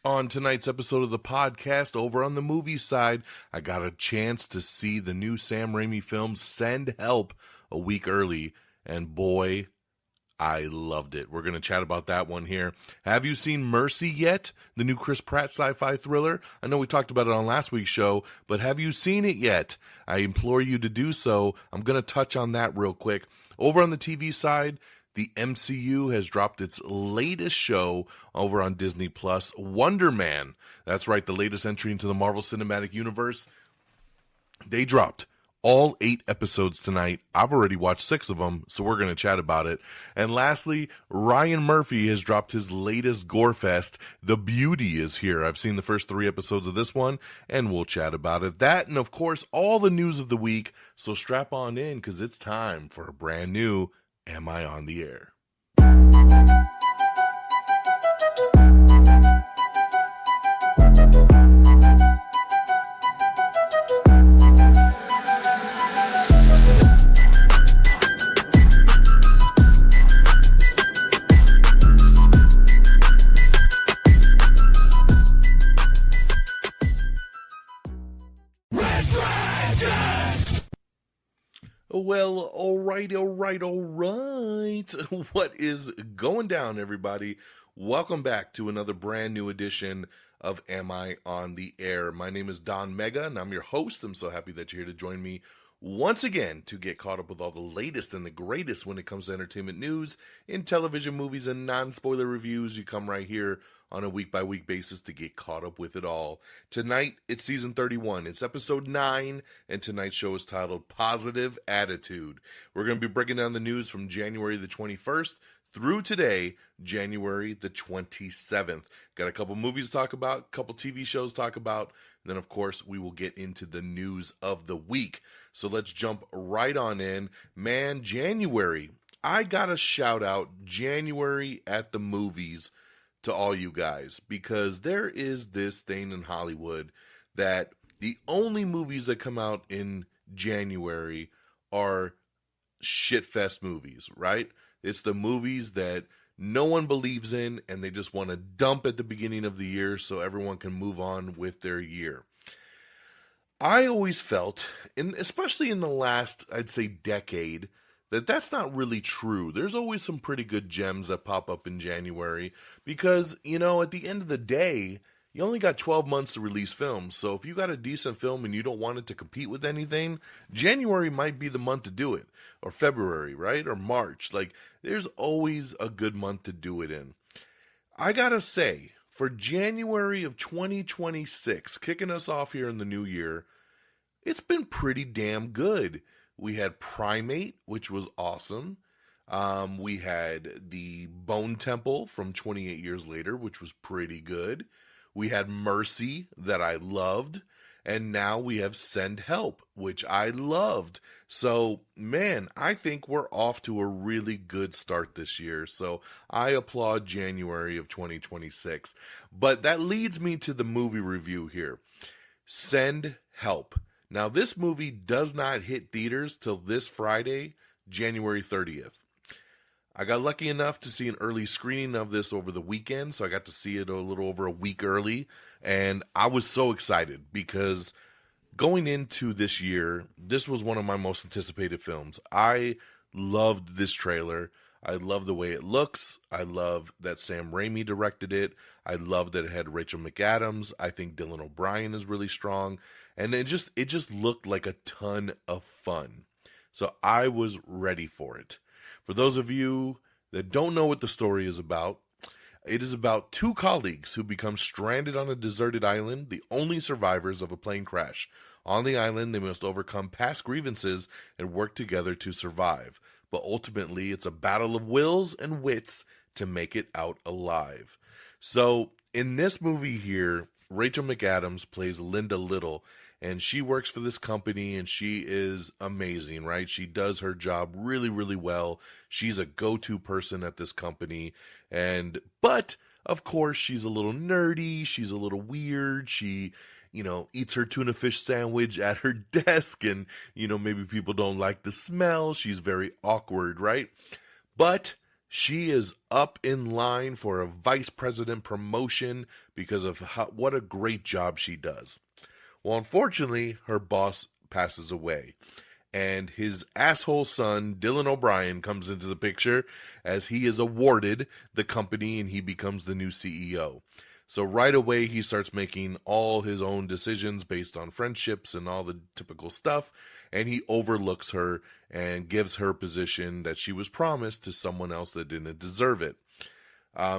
On tonight's episode of the podcast, over on the movie side, I got a chance to see the new Sam Raimi film, Send Help, a week early, and boy, I loved it. We're going to chat about that one here. Have you seen Mercy yet? The new Chris Pratt sci-fi thriller? I know we talked about it on last week's show, but have you seen it yet? I implore you to do so. I'm going to touch on that real quick. Over on the TV side, the MCU has dropped its latest show over on Disney Plus, Wonder Man. That's right, the latest entry into the Marvel Cinematic Universe. They dropped all 8 episodes tonight. I've already watched 6 of them, so we're going to chat about it. And lastly, Ryan Murphy has dropped his latest gore fest, The Beauty is Here. I've seen the first 3 episodes of this one, and we'll chat about it. That, and of course, all the news of the week. So strap on in, because it's time for a brand new Am I on the Air? Well, all right. What is going down, everybody? Welcome back to another brand new edition of Am I on the Air? My name is DONMEGA, and I'm your host. I'm so happy that you're here to join me once again to get caught up with all the latest and the greatest when it comes to entertainment news in television, movies, and non-spoiler reviews. You come right here on a week-by-week basis to get caught up with it all. Tonight, it's season 31. It's episode 9, and tonight's show is titled Positive Attitude. We're going to be breaking down the news from January the 21st through today, January the 27th. Got a couple movies to talk about, a couple TV shows to talk about, and then, of course, we will get into the news of the week. So let's jump right on in. Man, January. I got to shout out January at the movies to all you guys, because there is this thing in Hollywood that the only movies that come out in January are shitfest movies, right? It's the movies that no one believes in, and they just want to dump at the beginning of the year so everyone can move on with their year. I always felt, especially in the last, I'd say, decade, that's not really true. There's always some pretty good gems that pop up in January because, at the end of the day, you only got 12 months to release films. So if you got a decent film and you don't want it to compete with anything, January might be the month to do it. Or February, right? Or March. There's always a good month to do it in. I gotta say, for January of 2026, kicking us off here in the new year, it's been pretty damn good. We had Primate, which was awesome. We had the Bone Temple from 28 Years Later, which was pretty good. We had Mercy, that I loved. And now we have Send Help, which I loved. So, man, I think we're off to a really good start this year. So I applaud January of 2026. But that leads me to the movie review here. Send Help. Now, this movie does not hit theaters till this Friday, January 30th. I got lucky enough to see an early screening of this over the weekend, so I got to see it a little over a week early, and I was so excited because going into this year, this was one of my most anticipated films. I loved this trailer. I love the way it looks. I love that Sam Raimi directed it. I love that it had Rachel McAdams. I think Dylan O'Brien is really strong. And it just looked like a ton of fun. So I was ready for it. For those of you that don't know what the story is about, it is about 2 colleagues who become stranded on a deserted island, the only survivors of a plane crash. On the island, they must overcome past grievances and work together to survive. But ultimately, it's a battle of wills and wits to make it out alive. So, in this movie here, Rachel McAdams plays Linda Little, and she works for this company, and she is amazing, right? She does her job really, really well. She's a go-to person at this company, but of course, she's a little nerdy. She's a little weird. She, eats her tuna fish sandwich at her desk, and, maybe people don't like the smell. She's very awkward, right? But She is up in line for a vice president promotion because of what a great job she does. Well, unfortunately, her boss passes away, and his asshole son, Dylan O'Brien, comes into the picture as he is awarded the company and he becomes the new CEO. So right away, he starts making all his own decisions based on friendships and all the typical stuff, and he overlooks her and gives her position that she was promised to someone else that didn't deserve it.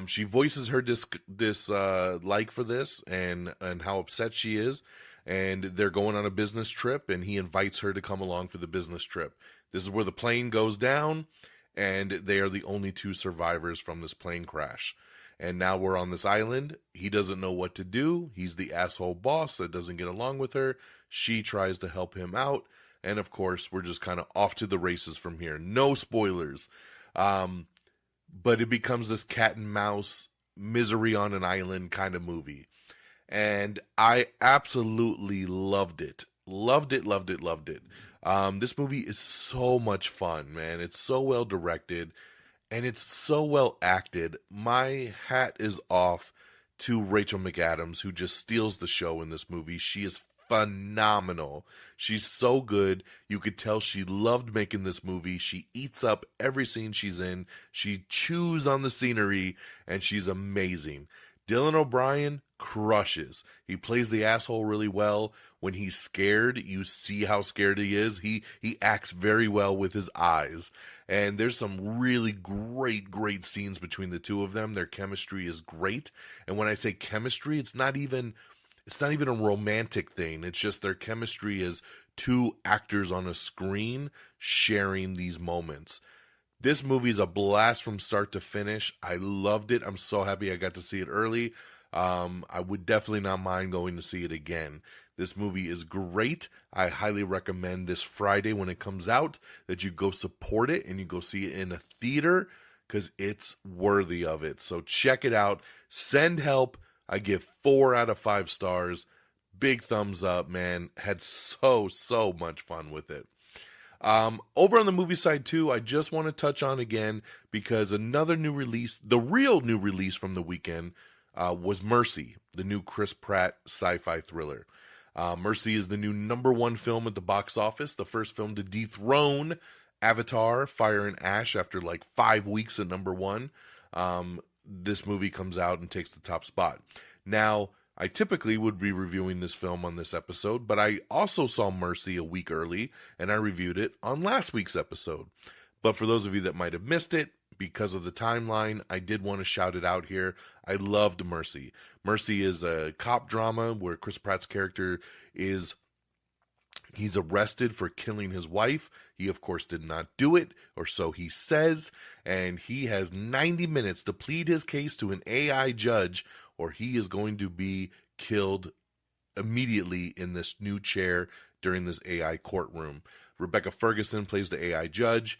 She voices her dislike for this and how upset she is, and they're going on a business trip, and he invites her to come along for the business trip. This is where the plane goes down, and they are the only two survivors from this plane crash. And now we're on this island. He doesn't know what to do. He's the asshole boss that doesn't get along with her. She tries to help him out. And of course, we're just kind of off to the races from here. No spoilers. But it becomes this cat and mouse, misery on an island kind of movie. And I absolutely loved it. Loved it. This movie is so much fun, man. It's so well directed. And it's so well acted. My hat is off to Rachel McAdams, who just steals the show in this movie. She is phenomenal. She's so good. You could tell she loved making this movie. She eats up every scene she's in. She chews on the scenery, and she's amazing. Dylan O'Brien crushes. He plays the asshole really well. When he's scared, you see how scared he is. He acts very well with his eyes. And there's some really great scenes between the two of them. Their chemistry is great. And when I say chemistry, it's not even a romantic thing. It's just their chemistry is two actors on a screen sharing these moments. This movie is a blast from start to finish. I loved it. I'm so happy I got to see it early. I would definitely not mind going to see it again. This movie is great. I highly recommend this Friday when it comes out that you go support it and you go see it in a theater because it's worthy of it. So check it out. Send help. I give 4 out of 5 stars. Big thumbs up, man. Had so much fun with it. Over on the movie side too, I just want to touch on again because another new release, the real new release from the weekend, was Mercy, the new Chris Pratt sci-fi thriller. Mercy is the new #1 film at the box office, the first film to dethrone Avatar, Fire and Ash after like 5 weeks at #1. This movie comes out and takes the top spot. Now, I typically would be reviewing this film on this episode, but I also saw Mercy a week early, and I reviewed it on last week's episode. But for those of you that might have missed it, because of the timeline, I did want to shout it out here. I loved Mercy. Mercy is a cop drama where Chris Pratt's character he's arrested for killing his wife. He, of course, did not do it, or so he says, and he has 90 minutes to plead his case to an AI judge, or he is going to be killed immediately in this new chair during this AI courtroom. Rebecca Ferguson plays the AI judge.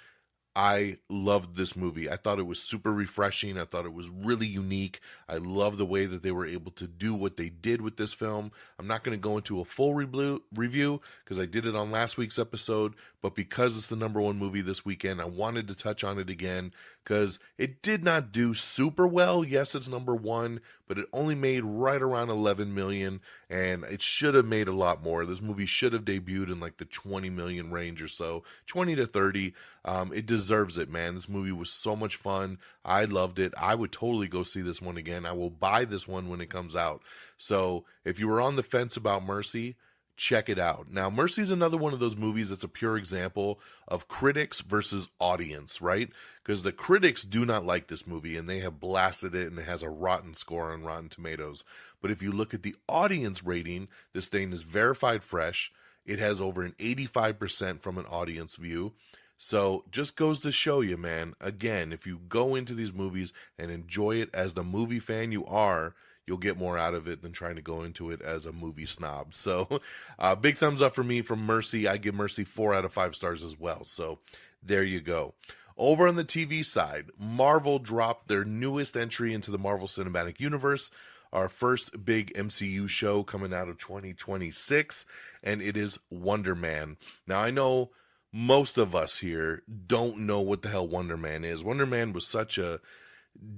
I loved this movie. I thought it was super refreshing. I thought it was really unique. I love the way that they were able to do what they did with this film. I'm not going to go into a full review because I did it on last week's episode, but because it's the #1 movie this weekend, I wanted to touch on it again because it did not do super well. Yes, it's #1, but it only made right around 11 million, and it should have made a lot more. This movie should have debuted in like the 20 million range or so, 20 to 30. It deserves it, man. This movie was so much fun. I loved it. I would totally go see this one again. I will buy this one when it comes out. So if you were on the fence about Mercy, check it out. Now, Mercy is another one of those movies that's a pure example of critics versus audience, right? Because the critics do not like this movie, and they have blasted it, and it has a rotten score on Rotten Tomatoes. But if you look at the audience rating, this thing is verified fresh. It has over an 85% from an audience view. So just goes to show you, man, again, if you go into these movies and enjoy it as the movie fan you are, you'll get more out of it than trying to go into it as a movie snob. So big thumbs up for me from Mercy. I give Mercy 4 out of 5 stars as well. So there you go. Over on the TV side, Marvel dropped their newest entry into the Marvel Cinematic Universe, our first big MCU show coming out of 2026, and it is Wonder Man. Now, I know most of us here don't know what the hell Wonder Man is. Wonder Man was such a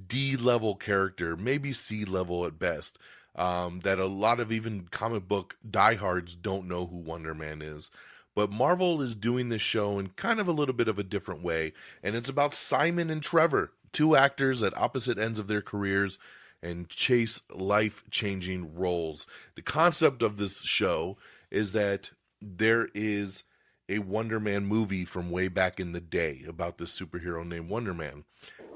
D-level character, maybe C-level at best, that a lot of even comic book diehards don't know who Wonder Man is. But Marvel is doing this show in kind of a little bit of a different way, and it's about Simon and Trevor, two actors at opposite ends of their careers, and chase life-changing roles. The concept of this show is that there is a Wonder Man movie from way back in the day about this superhero named Wonder Man,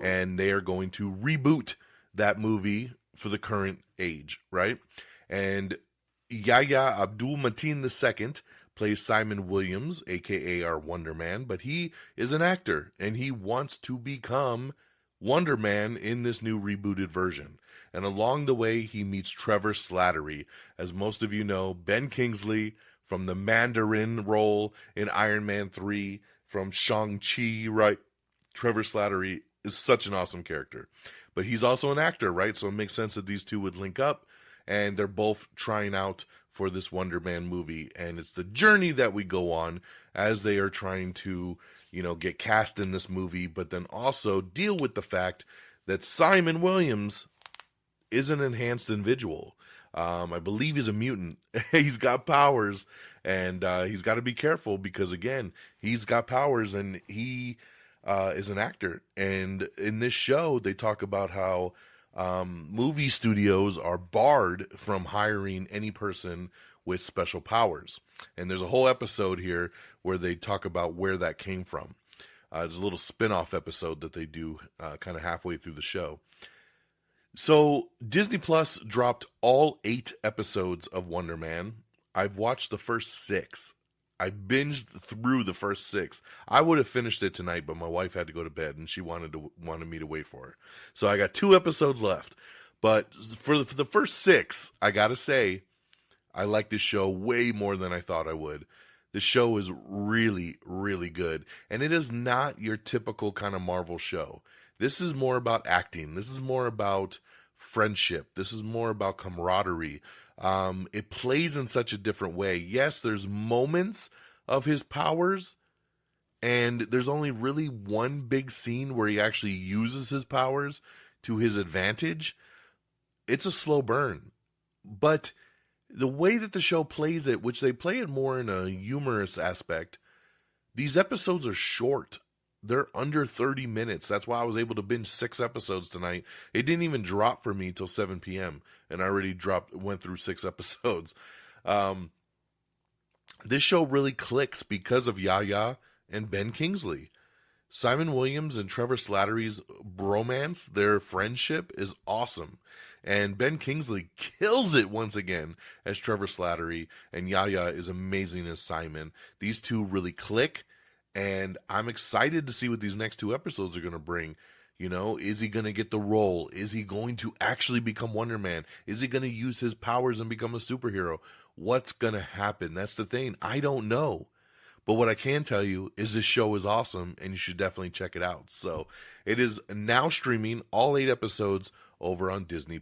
and they are going to reboot that movie for the current age, right? And Yahya Abdul-Mateen II plays Simon Williams, aka our Wonder Man, but he is an actor, and he wants to become Wonder Man in this new rebooted version. And along the way, he meets Trevor Slattery. As most of you know, Ben Kingsley from the Mandarin role in Iron Man 3, from Shang-Chi, right? Trevor Slattery is such an awesome character. But he's also an actor, right? So it makes sense that these two would link up, and they're both trying out for this Wonder Man movie. And it's the journey that we go on as they are trying to, get cast in this movie, but then also deal with the fact that Simon Williams is an enhanced individual. I believe he's a mutant. He's got powers, and he's got to be careful because, again, he's got powers, and he is an actor. And in this show, they talk about how movie studios are barred from hiring any person with special powers. And there's a whole episode here where they talk about where that came from. There's a little spin-off episode that they do kind of halfway through the show. So Disney Plus dropped all 8 episodes of Wonder Man. I've watched the first 6. I binged through the first 6. I would have finished it tonight, but my wife had to go to bed, and she wanted me to wait for her. So I got 2 episodes left. But for the first 6, I gotta say, I like this show way more than I thought I would. The show is really, really good, and it is not your typical kind of Marvel show. This is more about acting. This is more about friendship. This is more about camaraderie. It plays in such a different way. Yes, there's moments of his powers, and there's only really one big scene where he actually uses his powers to his advantage. It's a slow burn. But the way that the show plays it, which they play it more in a humorous aspect, these episodes are short. They're under 30 minutes. That's why I was able to binge 6 episodes tonight. It didn't even drop for me till 7 p.m. and I already went through 6 episodes. This show really clicks because of Yahya and Ben Kingsley. Simon Williams and Trevor Slattery's bromance, their friendship, is awesome. And Ben Kingsley kills it once again as Trevor Slattery, and Yahya is amazing as Simon. These two really click. And I'm excited to see what these next 2 episodes are going to bring. Is he going to get the role? Is he going to actually become Wonder Man? Is he going to use his powers and become a superhero? What's going to happen? That's the thing. I don't know. But what I can tell you is this show is awesome, and you should definitely check it out. So it is now streaming, all 8 episodes, over on Disney+.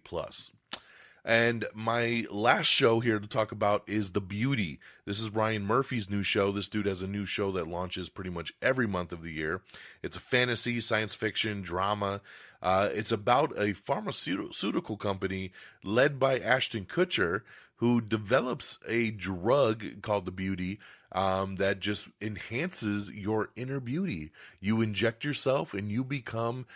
And my last show here to talk about is The Beauty. This is Ryan Murphy's new show. This dude has a new show that launches pretty much every month of the year. It's a fantasy, science fiction, drama. It's about a pharmaceutical company led by Ashton Kutcher, who develops a drug called The Beauty that just enhances your inner beauty. You inject yourself and you become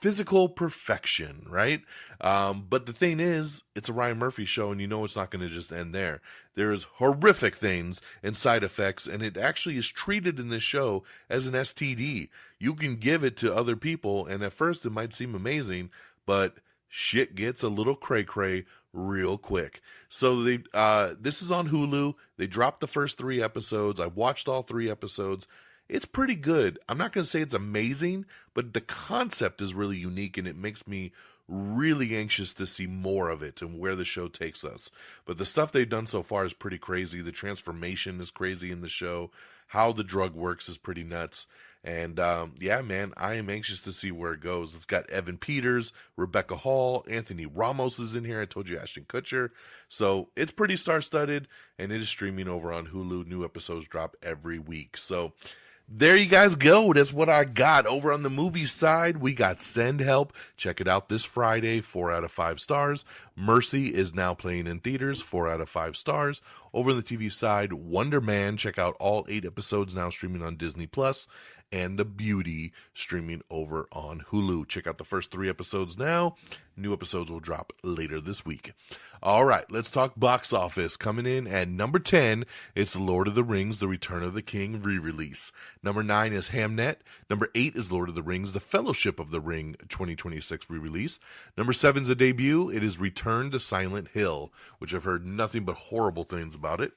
physical perfection, right? But the thing is, it's a Ryan Murphy show, and it's not going to just end there. There's horrific things and side effects, and it actually is treated in this show as an STD. You can give it to other people, and at first it might seem amazing, but shit gets a little cray-cray real quick. So this is on Hulu. They dropped the first 3 episodes. I watched all 3 episodes. It's pretty good. I'm not going to say it's amazing, but the concept is really unique, and it makes me really anxious to see more of it and where the show takes us. But the stuff they've done so far is pretty crazy. The transformation is crazy in the show. How the drug works is pretty nuts. And yeah, man, I am anxious to see where it goes. It's got Evan Peters, Rebecca Hall, Anthony Ramos is in here. I told you Ashton Kutcher. So it's pretty star-studded, and it is streaming over on Hulu. New episodes drop every week. So There you guys go. That's what I got. Over on the movie side, we got Send Help. Check it out this Friday, 4 out of 5 stars. Mercy is now playing in theaters, 4 out of 5 stars. Over on the TV side, Wonder Man. Check out all 8 episodes now streaming on Disney Plus. And The Beauty streaming over on Hulu. Check out the first 3 episodes now. New episodes will drop later this week. All right, let's talk box office. Coming in at number 10, it's The Lord of the Rings, The Return of the King re-release. Number 9 is Hamnet. Number 8 is Lord of the Rings, The Fellowship of the Ring 2026 re-release. Number 7 is a debut. It is Return to Silent Hill, which I've heard nothing but horrible things about it.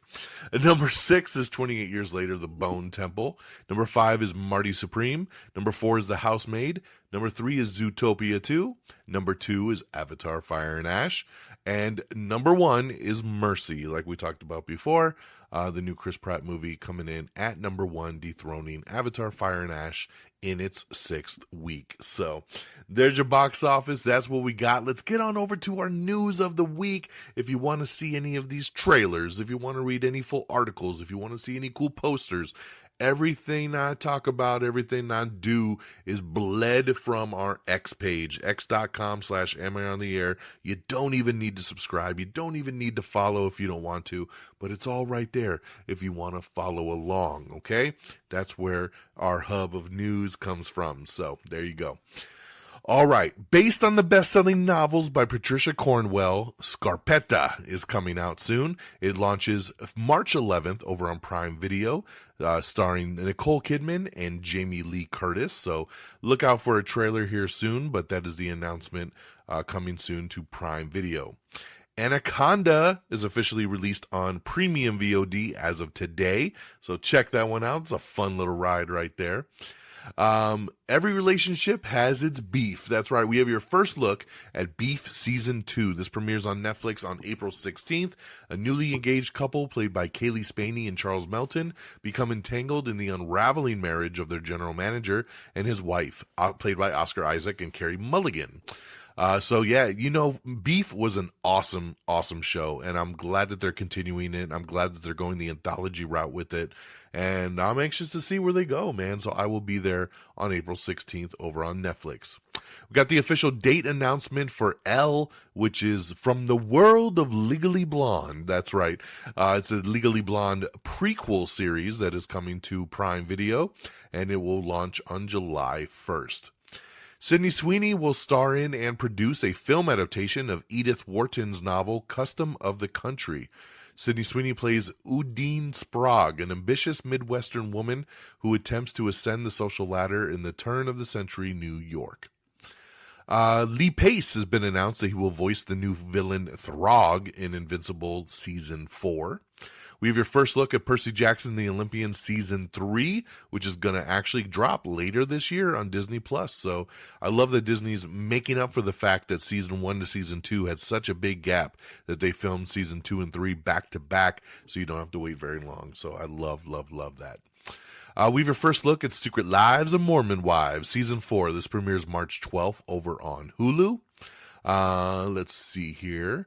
And number 6 is 28 Years Later, The Bone Temple. Number 5 is Marty Supreme. Number 4 is The Housemaid. Number 3 is Zootopia 2. Number 2 is Avatar Fire and Ash. And number 1 is Mercy, like we talked about before. The new Chris Pratt movie coming in at number 1, dethroning Avatar Fire and Ash in its 6th week. So there's your box office. That's what we got. Let's get on over to our news of the week. If you want to see any of these trailers, if you want to read any full articles, if you want to see any cool posters, everything I talk about, everything I do is bled from our X page, x.com/amiontheair. You don't even need to subscribe. You don't even need to follow if you don't want to, but it's all right there if you want to follow along, okay? That's where our hub of news comes from. So there you go. All right, based on the best-selling novels by Patricia Cornwell, Scarpetta is coming out soon. It launches March 11th over on Prime Video, starring Nicole Kidman and Jamie Lee Curtis. So look out for a trailer here soon, but that is the announcement coming soon to Prime Video. Anaconda is officially released on premium VOD as of today, so check that one out. It's a fun little ride right there. Every relationship has its beef. That's right. We have your first look at Beef Season 2. This premieres on Netflix on April 16th. A newly engaged couple, played by Kaylee Spaney and Charles Melton, become entangled in the unraveling marriage of their general manager and his wife, played by Oscar Isaac and Carey Mulligan. So yeah, Beef was an awesome, awesome show, and I'm glad that they're continuing it. I'm glad that they're going the anthology route with it, and I'm anxious to see where they go, man. So I will be there on April 16th over on Netflix. We got the official date announcement for Elle, which is From the World of Legally Blonde. That's right. It's a Legally Blonde prequel series that is coming to Prime Video, and it will launch on July 1st. Sydney Sweeney will star in and produce a film adaptation of Edith Wharton's novel Custom of the Country. Sydney Sweeney plays Udine Sprague, an ambitious Midwestern woman who attempts to ascend the social ladder in the turn-of-the-century New York. Lee Pace has been announced that he will voice the new villain Throg in Invincible Season 4. We have your first look at Percy Jackson the Olympian Season 3, which is going to actually drop later this year on Disney+. So I love that Disney's making up for the fact that Season 1 to Season 2 had such a big gap that they filmed Season 2 and 3 back to back, so you don't have to wait very long. So I love, love, love that. We have your first look at Secret Lives of Mormon Wives, Season 4. This premieres March 12th over on Hulu. Let's see here.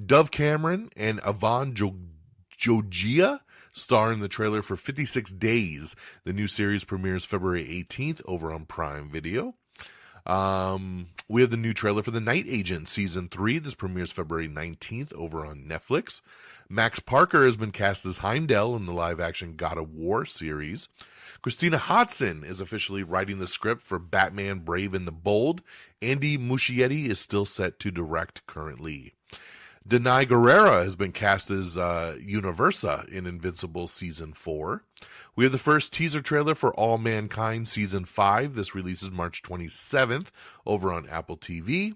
Dove Cameron and Yvonne Jogia star in the trailer for 56 Days. The new series premieres February 18th over on Prime Video. We have the new trailer for The Night Agent Season 3. This premieres February 19th over on Netflix. Max Parker has been cast as Heimdall in the live-action God of War series. Christina Hodson is officially writing the script for Batman Brave and the Bold. Andy Muschietti is still set to direct currently. Denai Guerrera has been cast as Universa in Invincible Season 4. We have the first teaser trailer for All Mankind Season 5. This releases March 27th over on Apple TV.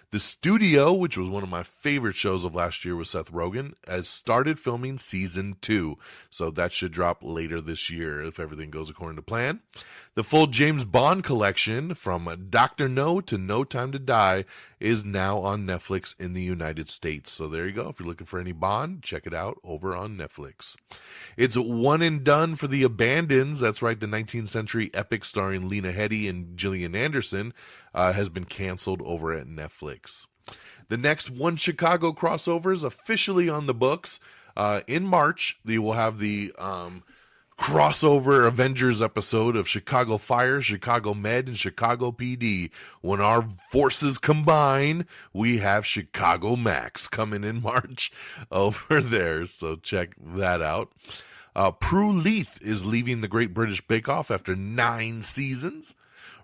The Studio, which was one of my favorite shows of last year with Seth Rogen, has started filming Season 2. So that should drop later this year if everything goes according to plan. The full James Bond collection, from Dr. No to No Time to Die, is now on Netflix in the United States. So there you go. If you're looking for any Bond, check it out over on Netflix. It's one and done for The Abandons. That's right, the 19th century epic starring Lena Headey and Gillian Anderson has been canceled over at Netflix. The next One Chicago crossover is officially on the books. In March, they will have the crossover Avengers episode of Chicago Fire, Chicago Med, and Chicago PD. When our forces combine, we have Chicago Max coming in March over there. So check that out. Prue Leith is leaving the Great British Bake Off after 9 seasons.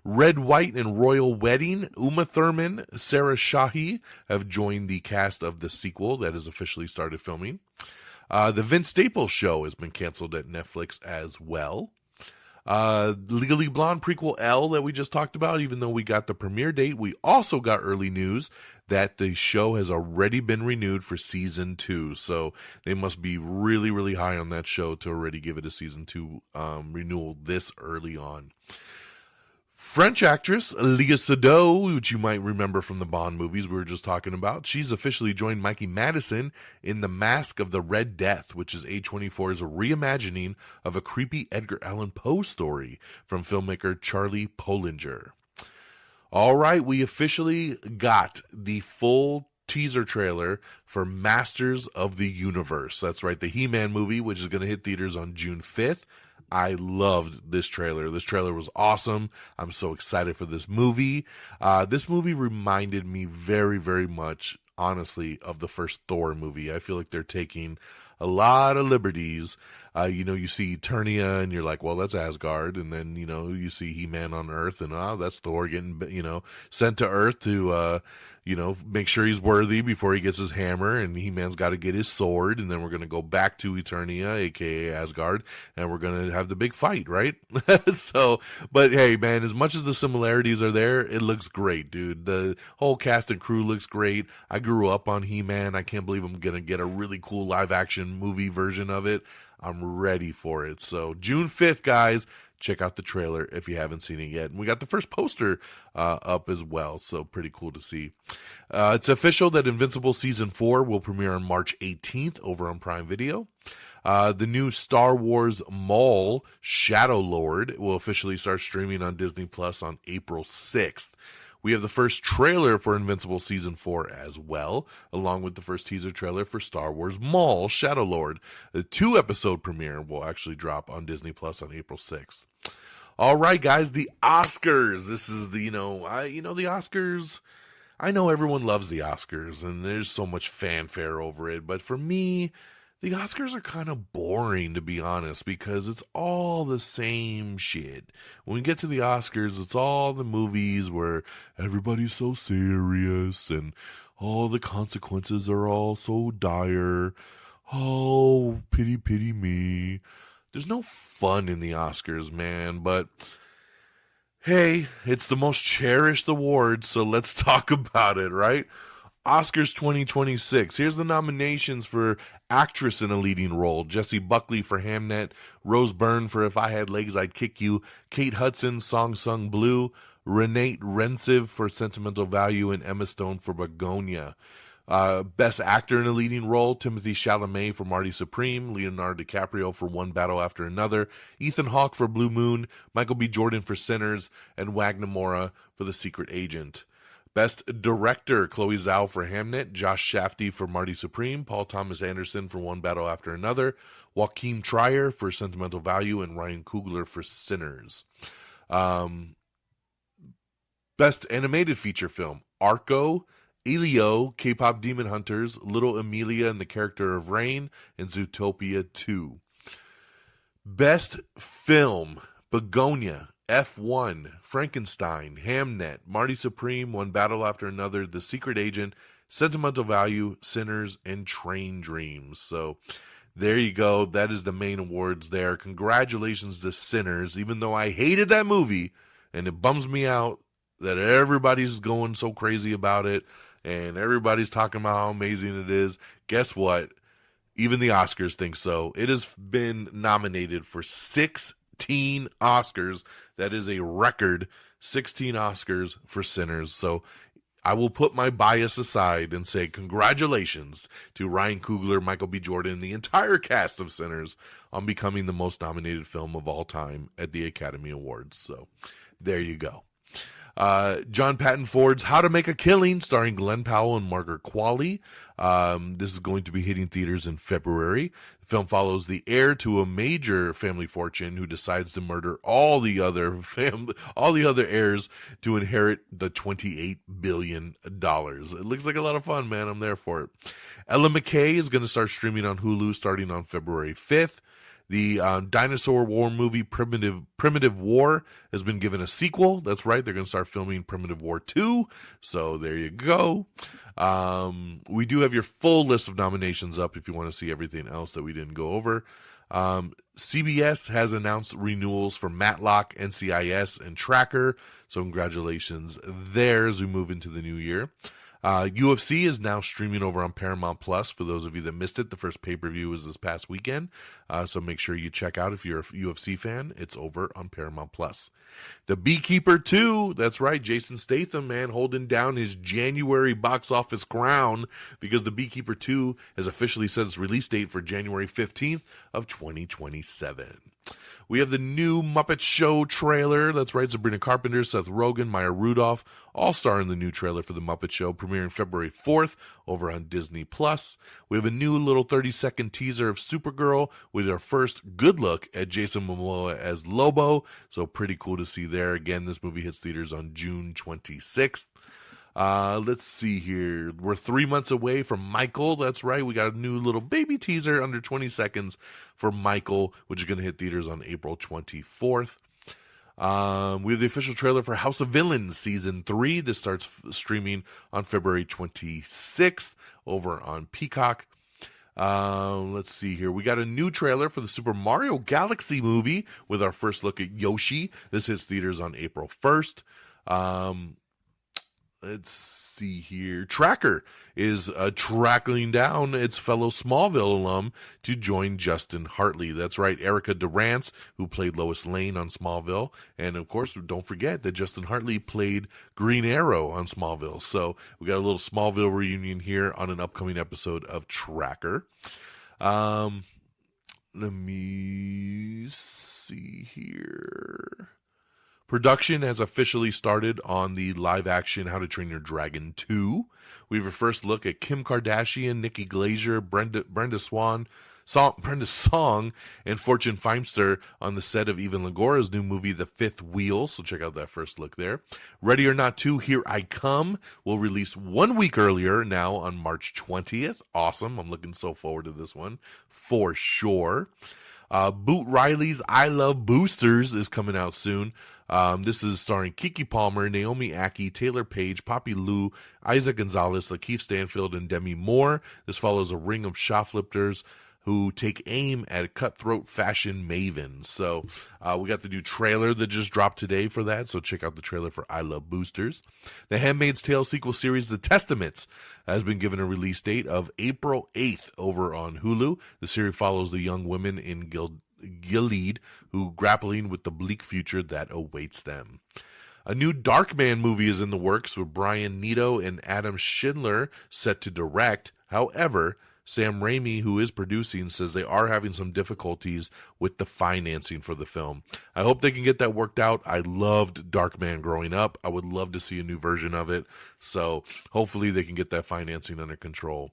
Red, White, and Royal Wedding, Uma Thurman, Sarah Shahi have joined the cast of the sequel that has officially started filming. The Vince Staples Show has been canceled at Netflix as well. Legally Blonde prequel L that we just talked about, even though we got the premiere date, we also got early news that the show has already been renewed for season 2. So they must be really, really high on that show to already give it a season 2 renewal this early on. French actress Léa Seydoux, which you might remember from the Bond movies we were just talking about, she's officially joined Mikey Madison in The Mask of the Red Death, which is A24's reimagining of a creepy Edgar Allan Poe story from filmmaker Charlie Polinger. All right, we officially got the full teaser trailer for Masters of the Universe. That's right, the He-Man movie, which is going to hit theaters on June 5th. I loved this trailer. This trailer was awesome. I'm so excited for this movie. This movie reminded me very, very much, honestly, of the first Thor movie. I feel like they're taking a lot of liberties. You see Eternia and you're like, well, that's Asgard. And then, you see He-Man on Earth and, that's Thor getting, sent to Earth to, make sure he's worthy before he gets his hammer, and He-Man's got to get his sword, and then we're going to go back to Eternia, aka Asgard, and we're going to have the big fight, right? But hey, man, as much as the similarities are there, it looks great, dude. The whole cast and crew looks great. I grew up on He-Man. I can't believe I'm going to get a really cool live-action movie version of it. I'm ready for it. So June 5th, guys. Check out the trailer if you haven't seen it yet. And we got the first poster up as well, so pretty cool to see. It's official that Invincible Season 4 will premiere on March 18th over on Prime Video. The new Star Wars Maul, Shadow Lord, will officially start streaming on Disney Plus on April 6th. We have the first trailer for Invincible Season 4 as well, along with the first teaser trailer for Star Wars Maul, Shadow Lord. The 2-episode premiere will actually drop on Disney Plus on April 6th. All right, guys, the Oscars. This is the, the Oscars. I know everyone loves the Oscars, and there's so much fanfare over it, but for me, the Oscars are kind of boring, to be honest, because it's all the same shit. When we get to the Oscars, it's all the movies where everybody's so serious and all the consequences are all so dire. Oh, pity, pity me. There's no fun in the Oscars, man, but hey, it's the most cherished award, so let's talk about it, right? Oscars 2026. Here's the nominations for Actress in a Leading Role. Jessie Buckley for Hamnet, Rose Byrne for If I Had Legs I'd Kick You, Kate Hudson, Song Sung Blue, Renate Renciv for Sentimental Value, and Emma Stone for Begonia. Best Actor in a Leading Role, Timothée Chalamet for Marty Supreme, Leonardo DiCaprio for One Battle After Another, Ethan Hawke for Blue Moon, Michael B. Jordan for Sinners, and Wagner Moura for The Secret Agent. Best Director, Chloe Zhao for Hamnet, Josh Shafty for Marty Supreme, Paul Thomas Anderson for One Battle After Another, Joaquin Trier for Sentimental Value, and Ryan Coogler for Sinners. Best Animated Feature Film, Arco, Elio, K-Pop Demon Hunters, Little Emilia and the Character of Rain, and Zootopia 2. Best Film, Begonia, F1, Frankenstein, Hamnet, Marty Supreme, One Battle After Another, The Secret Agent, Sentimental Value, Sinners, and Train Dreams. So there you go. That is the main awards there. Congratulations to Sinners, even though I hated that movie, and it bums me out that everybody's going so crazy about it, and everybody's talking about how amazing it is. Guess what? Even the Oscars think so. It has been nominated for 16 Oscars. That is a record. 16 Oscars for Sinners. So I will put my bias aside and say congratulations to Ryan Coogler, Michael B. Jordan, and the entire cast of Sinners on becoming the most nominated film of all time at the Academy Awards. So there you go. John Patton Ford's How to Make a Killing, starring Glenn Powell and Margaret Qualley. This is going to be hitting theaters in February. The film follows the heir to a major family fortune who decides to murder all the other heirs to inherit the $28 billion. It looks like a lot of fun, man. I'm there for it. Ella McKay is going to start streaming on Hulu starting on February 5th. The dinosaur war movie Primitive War has been given a sequel. That's right. They're going to start filming Primitive War 2. So there you go. We do have your full list of nominations up if you want to see everything else that we didn't go over. CBS has announced renewals for Matlock, NCIS, and Tracker. So congratulations there as we move into the new year. UFC is now streaming over on Paramount Plus. For those of you that missed it, the first pay-per-view was this past weekend. So make sure you check out if you're a UFC fan. It's over on Paramount Plus. The Beekeeper 2, that's right, Jason Statham, man, holding down his January box office crown because The Beekeeper 2 has officially set its release date for January 15th of 2027. We have the new Muppet Show trailer. That's right, Sabrina Carpenter, Seth Rogen, Maya Rudolph, all star in the new trailer for the Muppet Show, premiering February 4th over on Disney+. We have a new little 30-second teaser of Supergirl with our first good look at Jason Momoa as Lobo. So pretty cool to see there. Again, this movie hits theaters on June 26th. Let's see here. We're 3 months away from Michael. That's right. We got a new little baby teaser under 20 seconds for Michael, which is going to hit theaters on April 24th. We have the official trailer for House of Villains Season 3. This starts streaming on February 26th over on Peacock. Let's see here. We got a new trailer for the Super Mario Galaxy movie with our first look at Yoshi. This hits theaters on April 1st. Let's see here. Tracker is tracking down its fellow Smallville alum to join Justin Hartley. That's right, Erica Durance, who played Lois Lane on Smallville. And, of course, don't forget that Justin Hartley played Green Arrow on Smallville. So we got a little Smallville reunion here on an upcoming episode of Tracker. Let me see here. Production has officially started on the live-action How to Train Your Dragon 2. We have a first look at Kim Kardashian, Nikki Glaser, Brenda Song, and Fortune Feimster on the set of Evan Lagora's new movie, The Fifth Wheel. So check out that first look there. Ready or Not 2, Here I Come will release 1 week earlier now on March 20th. Awesome. I'm looking so forward to this one for sure. Boot Riley's I Love Boosters is coming out soon. This is starring Keke Palmer, Naomi Aki, Taylor Page, Poppy Lou, Isaac Gonzalez, Lakeith Stanfield, and Demi Moore. This follows a ring of shoplifters who take aim at cutthroat fashion mavens. So we got the new trailer that just dropped today for that, so check out the trailer for I Love Boosters. The Handmaid's Tale sequel series, The Testaments, has been given a release date of April 8th over on Hulu. The series follows the young women in Gilead who grappling with the bleak future that awaits them. A new Darkman movie is in the works with Brian Nito and Adam Schindler set to direct. However, Sam Raimi, who is producing, says they are having some difficulties with the financing for the film. I hope they can get that worked out. I loved Darkman growing up. I would love to see a new version of it. So hopefully they can get that financing under control.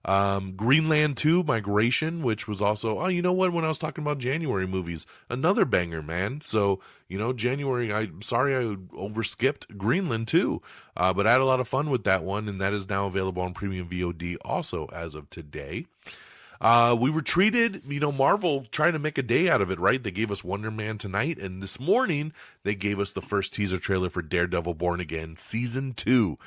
Greenland 2 Migration, which was also, you know what, when I was talking about January movies, another banger, man. So, January, I'm sorry I overskipped Greenland 2, but I had a lot of fun with that one, and that is now available on Premium VOD also as of today. We were treated, Marvel trying to make a day out of it, right? They gave us Wonder Man tonight, and this morning they gave us the first teaser trailer for Daredevil Born Again Season 2.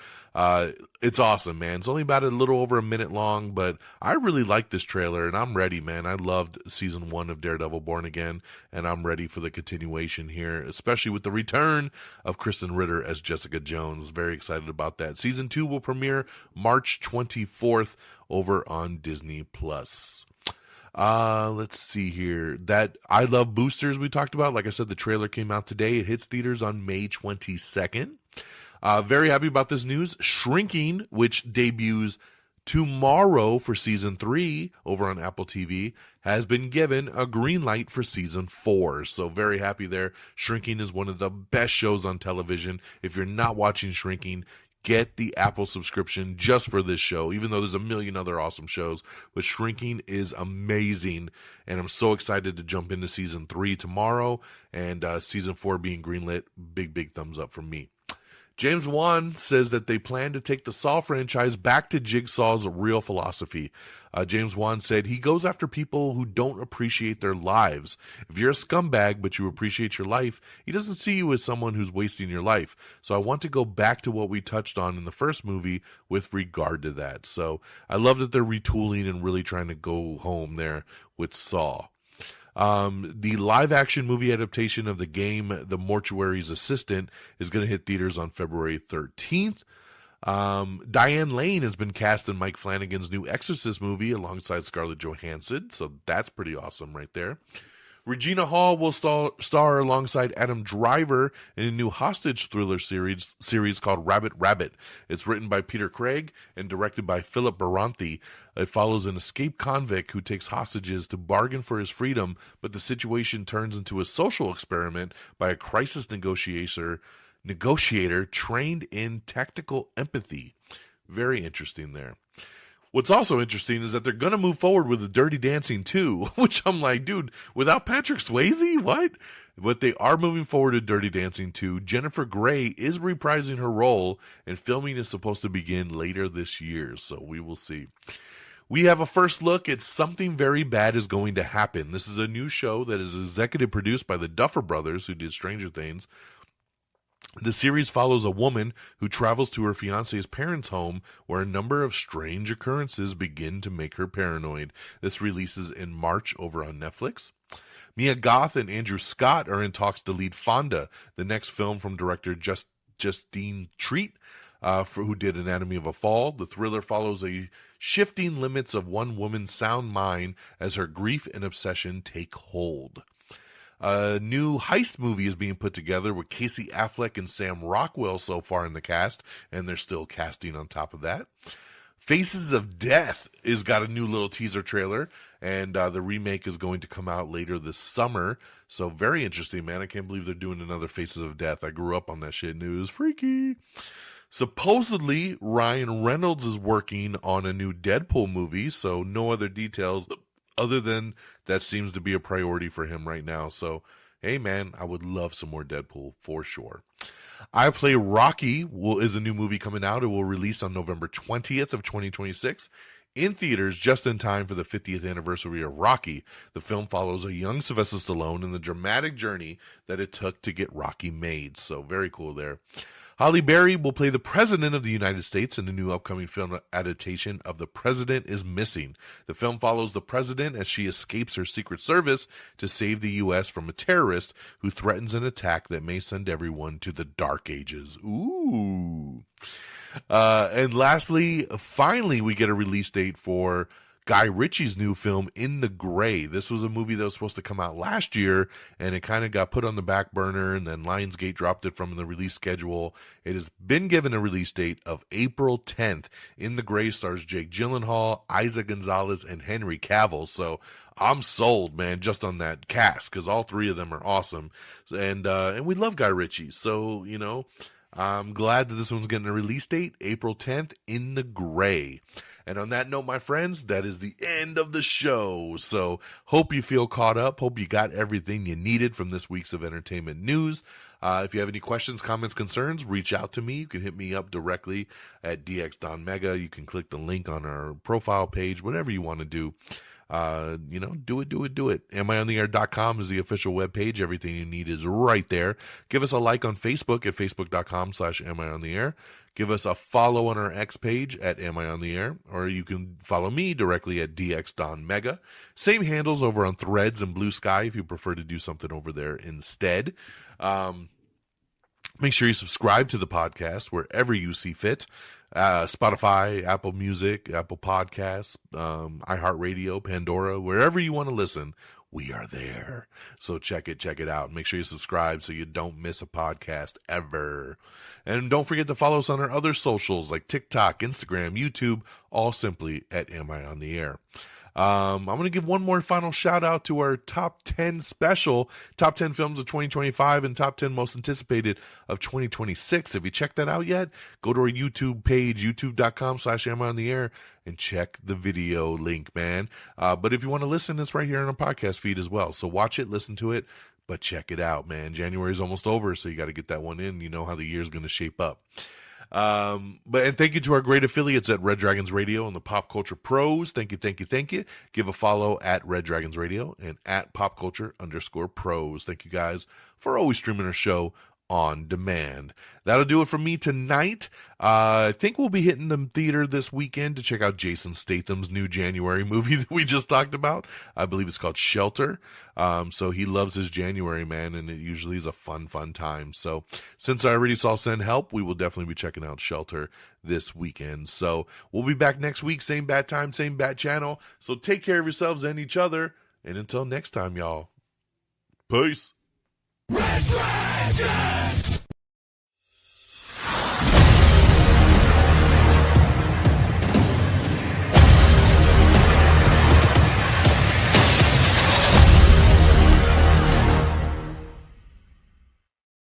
It's awesome, man. It's only about a little over a minute long, but I really like this trailer, and I'm ready, man. I loved Season 1 of Daredevil Born Again, and I'm ready for the continuation here, especially with the return of Kristen Ritter as Jessica Jones. Very excited about that. Season 2 will premiere March 24th over on Disney+. Let's see here. That I Love Boosters we talked about. Like I said, the trailer came out today. It hits theaters on May 22nd. Very happy about this news. Shrinking, which debuts tomorrow for Season 3 over on Apple TV, has been given a green light for Season 4. So very happy there. Shrinking is one of the best shows on television. If you're not watching Shrinking, get the Apple subscription just for this show, even though there's a million other awesome shows. But Shrinking is amazing, and I'm so excited to jump into season 3 tomorrow, and season 4 being greenlit. Big thumbs up from me. James Wan says that they plan to take the Saw franchise back to Jigsaw's real philosophy. James Wan said he goes after people who don't appreciate their lives. If you're a scumbag but you appreciate your life, he doesn't see you as someone who's wasting your life. So I want to go back to what we touched on in the first movie with regard to that. So I love that they're retooling and really trying to go home there with Saw. The live-action movie adaptation of the game The Mortuary's Assistant is going to hit theaters on February 13th. Diane Lane has been cast in Mike Flanagan's new Exorcist movie alongside Scarlett Johansson, so that's pretty awesome right there. Regina Hall will star alongside Adam Driver in a new hostage thriller series called Rabbit Rabbit. It's written by Peter Craig and directed by Philip Baranthi. It follows an escaped convict who takes hostages to bargain for his freedom, but the situation turns into a social experiment by a crisis negotiator trained in tactical empathy. Very interesting there. What's also interesting is that they're going to move forward with the Dirty Dancing 2, which I'm like, dude, without Patrick Swayze? What? But they are moving forward with Dirty Dancing 2. Jennifer Grey is reprising her role, and filming is supposed to begin later this year, so we will see. We have a first look at Something Very Bad Is Going to Happen. This is a new show that is executive produced by the Duffer Brothers, who did Stranger Things. The series follows a woman who travels to her fiancé's parents' home where a number of strange occurrences begin to make her paranoid. This releases in March over on Netflix. Mia Goth and Andrew Scott are in talks to lead Fonda, the next film from director Justine Treat, who did Anatomy of a Fall. The thriller follows a shifting limits of one woman's sound mind as her grief and obsession take hold. A new heist movie is being put together with Casey Affleck and Sam Rockwell so far in the cast, and they're still casting on top of that. Faces of Death has got a new little teaser trailer, and the remake is going to come out later this summer. So very interesting, man. I can't believe they're doing another Faces of Death. I grew up on that shit, and it was freaky. Supposedly, Ryan Reynolds is working on a new Deadpool movie, so no other details other than that seems to be a priority for him right now. So, hey, man, I would love some more Deadpool for sure. I Play Rocky is a new movie coming out. It will release on November 20th of 2026 in theaters just in time for the 50th anniversary of Rocky. The film follows a young Sylvester Stallone and the dramatic journey that it took to get Rocky made. So, very cool there. Halle Berry will play the President of the United States in the new upcoming film adaptation of The President is Missing. The film follows the president as she escapes her Secret Service to save the U.S. from a terrorist who threatens an attack that may send everyone to the Dark Ages. Ooh. And lastly, finally, we get a release date for Guy Ritchie's new film, In the Gray. This was a movie that was supposed to come out last year, and it kind of got put on the back burner, and then Lionsgate dropped it from the release schedule. It has been given a release date of April 10th. In the Gray stars Jake Gyllenhaal, Isaac Gonzalez, and Henry Cavill. So I'm sold, man, just on that cast, because all three of them are awesome. And we love Guy Ritchie. So, you know, I'm glad that this one's getting a release date, April 10th, In the Gray. And on that note, my friends, that is the end of the show. So hope you feel caught up. Hope you got everything you needed from this week's of entertainment news. If you have any questions, comments, concerns, reach out to me. You can hit me up directly at DXDonMega. You can click the link on our profile page, whatever you want to do. Do it. AmIOnTheAir.com is the official webpage. Everything you need is right there. Give us a like on Facebook at Facebook.com/AmIOnTheAir. Give us a follow on our X page at Am I on the Air, or you can follow me directly at DXDonMega. Same handles over on Threads and Blue Sky if you prefer to do something over there instead. Make sure you subscribe to the podcast wherever you see fit. Spotify, Apple Music, Apple Podcasts, iHeartRadio, Pandora, wherever you want to listen, we are there. So check it out. Make sure you subscribe so you don't miss a podcast ever. And don't forget to follow us on our other socials like TikTok, Instagram, YouTube, all simply at Am I on the Air. I'm going to give one more final shout out to our top 10 special, top 10 films of 2025 and top 10 most anticipated of 2026. Have you checked that out yet? Go to our YouTube page, youtube.com/AmIOnTheAir, and check the video link, man. But if you want to listen, it's right here on our podcast feed as well. So watch it, listen to it, but check it out, man. January is almost over, so you got to get that one in. You know how the year's going to shape up. And thank you to our great affiliates at Red Dragons Radio and the Pop Culture Pros. Thank you. Give a follow at Red Dragons Radio and at PopCulture_Pros. Thank you guys for always streaming our show on demand. That'll do it for me tonight. I think we'll be hitting the theater this weekend to check out Jason Statham's new January movie that we just talked about. I believe it's called Shelter. So he loves his January, man, and it usually is a fun time. So since I already saw Send Help, we will definitely be checking out Shelter this weekend. So we'll be back next week, same bad time, same bad channel. So take care of yourselves and each other. And until next time, y'all, peace. Red Dragons!